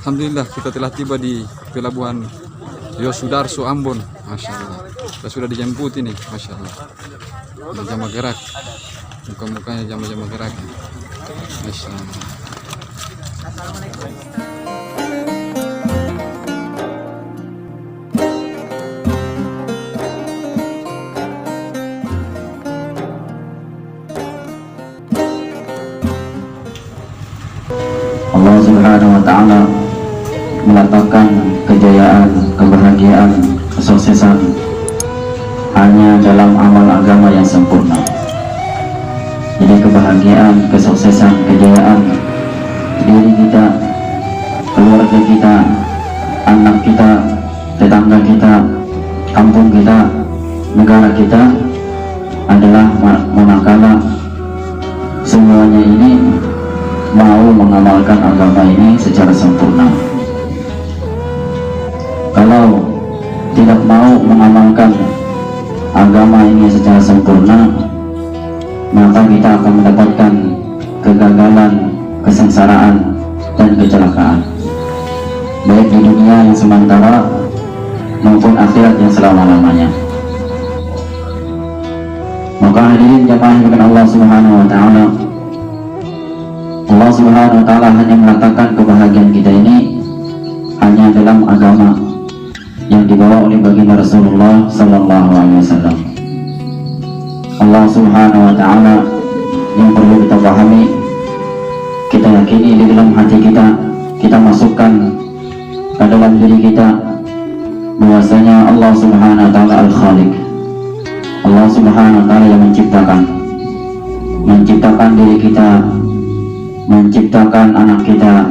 Alhamdulillah kita telah tiba di pelabuhan Yosudarso Ambon. Masya Allah, kita sudah dijemput ini. Masya Allah, jamaah gerak, muka-mukanya jamaah gerak. Masya Allah. Allah Subhanahu wa Ta'ala meletakkan kejayaan, kebahagiaan, kesuksesan hanya dalam amal agama yang sempurna. Jadi kebahagiaan, kesuksesan, kejayaan diri kita, keluarga kita, anak kita, tetangga kita, kampung kita, negara kita adalah manakala semuanya ini mau mengamalkan agama ini secara sempurna. Kalau tidak mau mengamalkan agama ini secara sempurna, maka kita akan mendapatkan kegagalan, kesengsaraan, dan kecelakaan, baik di dunia yang sementara maupun akhirat yang selama-lamanya. Maka hadirin jamaah yang Allah Subhanahu wa Ta'ala, Allah Subhanahu wa Ta'ala hanya mengatakan kebahagiaan kita ini hanya dalam agama yang dibawa oleh baginda Rasulullah Sallallahu Alaihi Wasallam. Allah Subhanahu wa Ta'ala yang perlu kita pahami, kita yakini di dalam hati kita, kita masukkan ke dalam diri kita bahwasanya Allah Subhanahu wa Ta'ala Al-Khaliq. Allah Subhanahu wa Ta'ala yang menciptakan diri kita, menciptakan anak kita,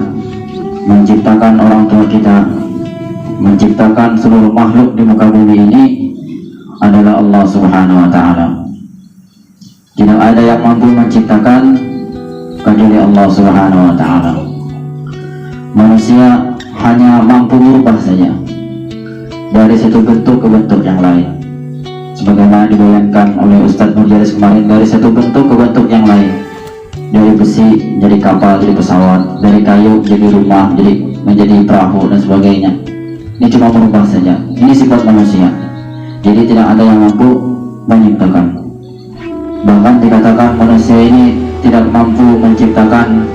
menciptakan orang tua kita, menciptakan seluruh makhluk di muka bumi ini adalah Allah Subhanahu wa Ta'ala. Tidak ada yang mampu menciptakan kecuali Allah Subhanahu wa Ta'ala. Manusia hanya mampu merubah saja dari satu bentuk ke bentuk yang lain, sebagaimana dibayangkan oleh Ustadz Nurjalis kemarin, dari satu bentuk ke bentuk yang lain. Dari besi jadi kapal, jadi pesawat, dari kayu jadi rumah, jadi menjadi perahu dan sebagainya. Ini cuma merubah saja. Ini sifat manusia. Jadi tidak ada yang mampu menciptakan. Bahkan dikatakan manusia ini tidak mampu menciptakan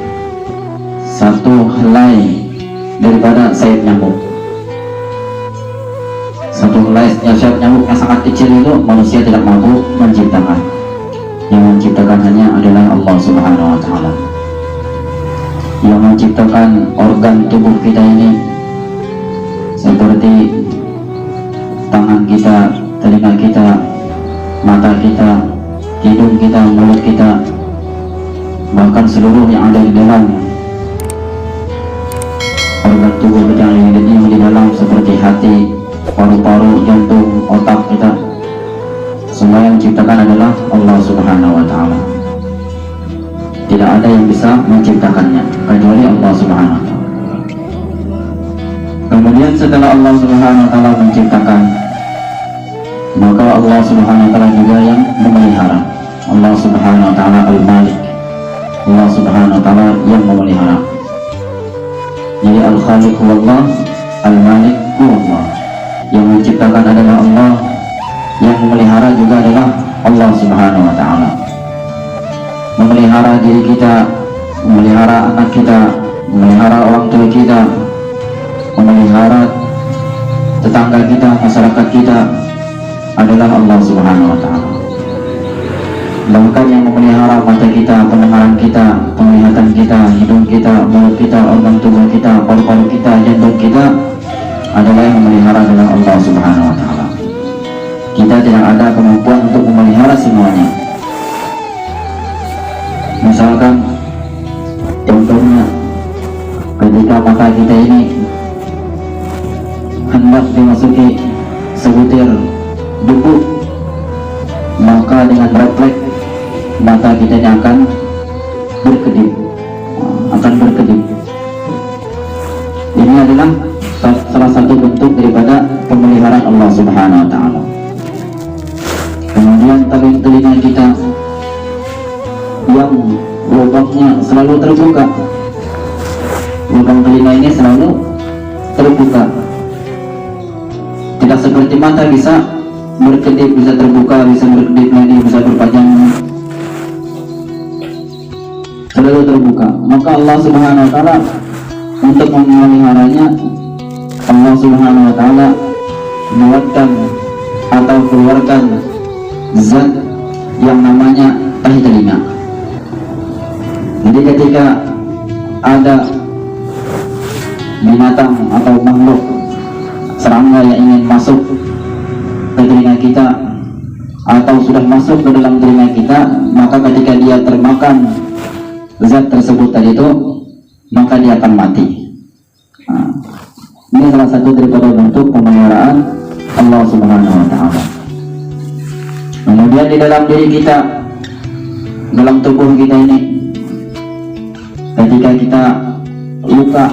satu helai daripada sayap nyamuk. Satu helai sayap nyamuk yang sangat kecil itu manusia tidak mampu menciptakan. Yang menciptakan hanya adalah Allah Subhanahu wa Ta'ala. Yang menciptakan organ tubuh kita ini seperti tangan kita, telinga kita, mata kita, hidung kita, mulut kita, bahkan seluruh yang ada di dalam organ tubuh kita yang di dalam seperti hati, paru-paru, jantung, otak kita, semua yang menciptakan adalah Allah Subhanahu wa Ta'ala. Tidak ada yang bisa menciptakannya kecuali Allah Subhanahu wa Ta'ala. Kemudian setelah Allah Subhanahu wa Ta'ala menciptakan, maka Allah Subhanahu wa Ta'ala juga yang memelihara. Allah Subhanahu wa Ta'ala Al-Malik. Allah Subhanahu wa Ta'ala yang memelihara. Jadi Al-Khaliq huwallah, Al-Malik huwallah. Yang menciptakan adalah Allah, yang memelihara juga adalah Allah Subhanahu wa Ta'ala. Memelihara diri kita, memelihara anak kita, memelihara orang tua kita, memelihara tetangga kita, masyarakat kita adalah Allah Subhanahu wa Ta'ala. Bahkan yang memelihara mata kita, pendengaran kita, penglihatan kita, hidung kita, mulut kita, organ tubuh kita, paru-paru kita, jantung kita adalah yang memelihara adalah Allah Subhanahu wa Ta'ala. Kita tidak ada kemampuan untuk memelihara semuanya. Misalkan contohnya ketika mata kita ini hendak dimasuki sebutir debu, maka dengan refleks mata kita ini akan berkedip. Ini adalah salah satu bentuk daripada pemeliharaan Allah Subhanahu wa Ta'ala. Kemudian telinga kita yang lubangnya selalu terbuka. Lubang telinga ini selalu terbuka. Tidak seperti mata bisa berkedip, bisa terbuka, bisa berkedip lagi, bisa berpajang, selalu terbuka. Maka Allah Subhanahu wa taala untuk memeliharanya, Allah Subhanahu wa taala membuatkan atau keluarkan zat yang namanya tahi telinga. Jadi ketika ada binatang atau makhluk serangga yang ingin masuk ke telinga kita atau sudah masuk ke dalam telinga kita, maka ketika dia termakan zat tersebut tadi itu, maka dia akan mati. Nah, ini salah satu daripada bentuk pemeliharaan Allah Subhanahu wa taala. Kemudian di dalam diri kita, dalam tubuh kita ini, ketika kita luka,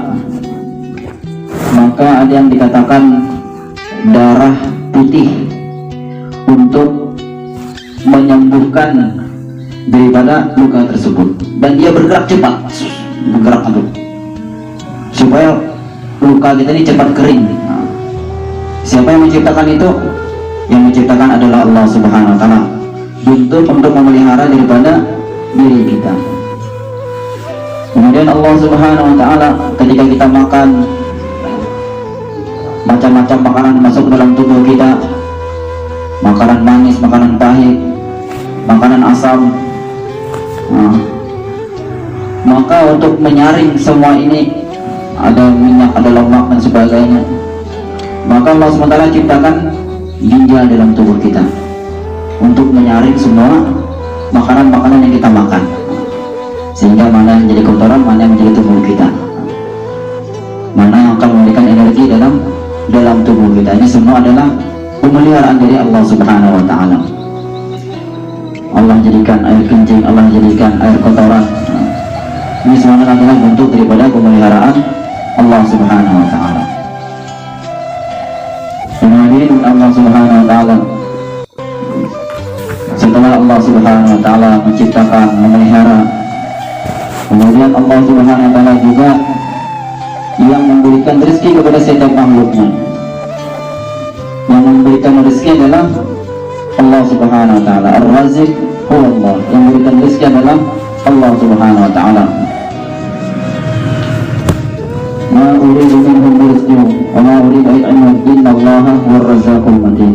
maka ada yang dikatakan darah putih untuk menyembuhkan daripada luka tersebut, dan dia bergerak cepat, bergerak supaya luka kita ini cepat kering. Nah, siapa yang menciptakan itu? Yang menciptakan adalah Allah Subhanahu wa taala, untuk memelihara daripada diri kita. Kemudian Allah Subhanahu wa taala ketika kita makan macam-macam makanan masuk ke dalam tubuh kita, makanan manis, makanan pahit, makanan asam, nah, maka untuk menyaring semua ini, ada minyak, ada lemak dan sebagainya, maka Allah SWT ciptakan ginjal dalam tubuh kita untuk menyaring semua makanan-makanan yang kita makan, sehingga mana yang menjadi kotoran, mana yang menjadi tubuh kita, mana yang akan memberikan energi dalam tubuh kita. Ini semua adalah pemeliharaan dari Allah Subhanahu wa taala. Allah jadikan air kencing, Allah jadikan air kotoran. Ini semua adalah bentuk daripada pemeliharaan Allah Subhanahu wa taala. Kemudian Allah Subhanahu wa taala, setelah Allah Subhanahu wa taala menciptakan, memelihara, kemudian Allah Subhanahu wa taala juga yang memberikan rezeki kepada setiap makhluknya. Yang memberikan rezeki adalah Allah Subhanahu wa taala. Ar-Razik huwa Allah. Yang memberikan rezeki adalah Allah Subhanahu wa taala. Ma uridu minhum rizqan wa ma uridu an yu'minun, innallaha huwar razzaqul matin.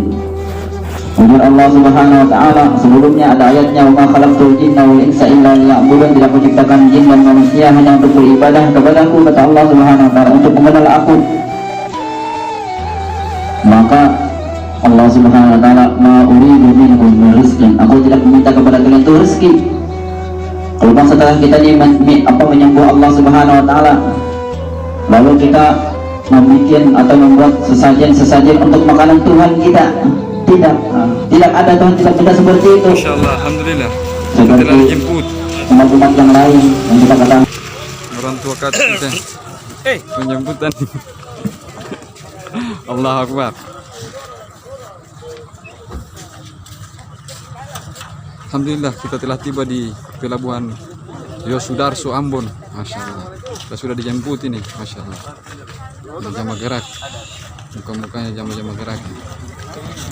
Kemudian Allah Subhanahu wa taala, sebelumnya ada ayatnya, wa ma khalaqtul jinna wal insa illa liya'budun, tidak menciptakan jin dan manusia hanya untuk beribadah kepadaku, kata Allah Subhanahu wa taala, untuk mengenal aku. Maka Allah Subhanahu wa taala, ma uridu minhum rizqan, aku tidak meminta kepada kalian itu rezeki. Kalau setelah kita menyembah Allah Subhanahu wa taala, lalu kita membuat atau membuat sesajen untuk makanan Tuhan kita, tidak ada, Tuhan tidak minta seperti itu. Insyaallah, alhamdulillah. Seperti Telah dijemput umat-umat yang lain yang kita katakan orang tua kita menjemputan. Allahu Akbar. Alhamdulillah, kita telah tiba di pelabuhan Yosudarso Ambon. Masya Allah, kita sudah dijemput ini. Masya Allah, jama gerak, muka-mukanya jama-jama gerak.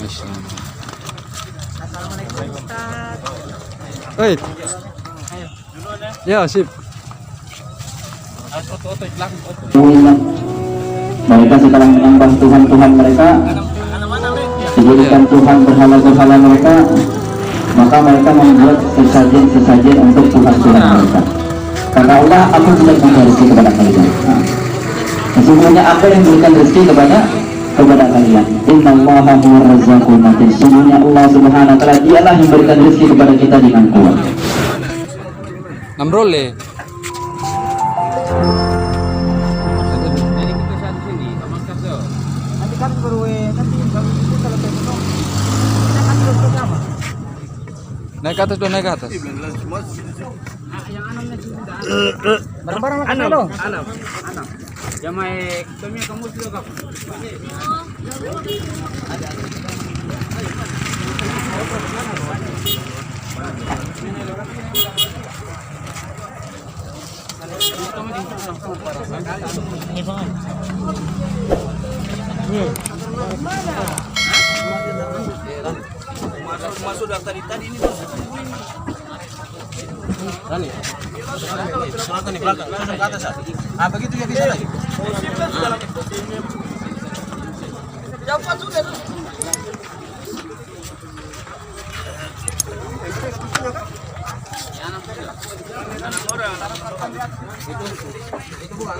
Masya Allah. Hei, ya sip. mereka setelah menyembah Tuhan mereka, dijadikan Tuhan berhala-berhala mereka, maka mereka membuat sesajen untuk Tuhan mereka. Kata Allah, aku tidak memberi rezeki kepada kalian. Sesungguhnya aku yang memberikan rezeki kepada kalian. Innallaha huwar razzaqul matin. Sesungguhnya Allah Subhanahu wa taala dialah yang memberikan rezeki kepada kita dengan kuat. Namrole. Naik ke atas dong, naik ke atas. Barang-barang anak. Yang main kamu sudah kamu. Masuk dari tadi ini bos. Rani. Selatan di belakang, langsung ke atas. Ah begitu ya bisa lagi. Jauh sudah. Itu bukan.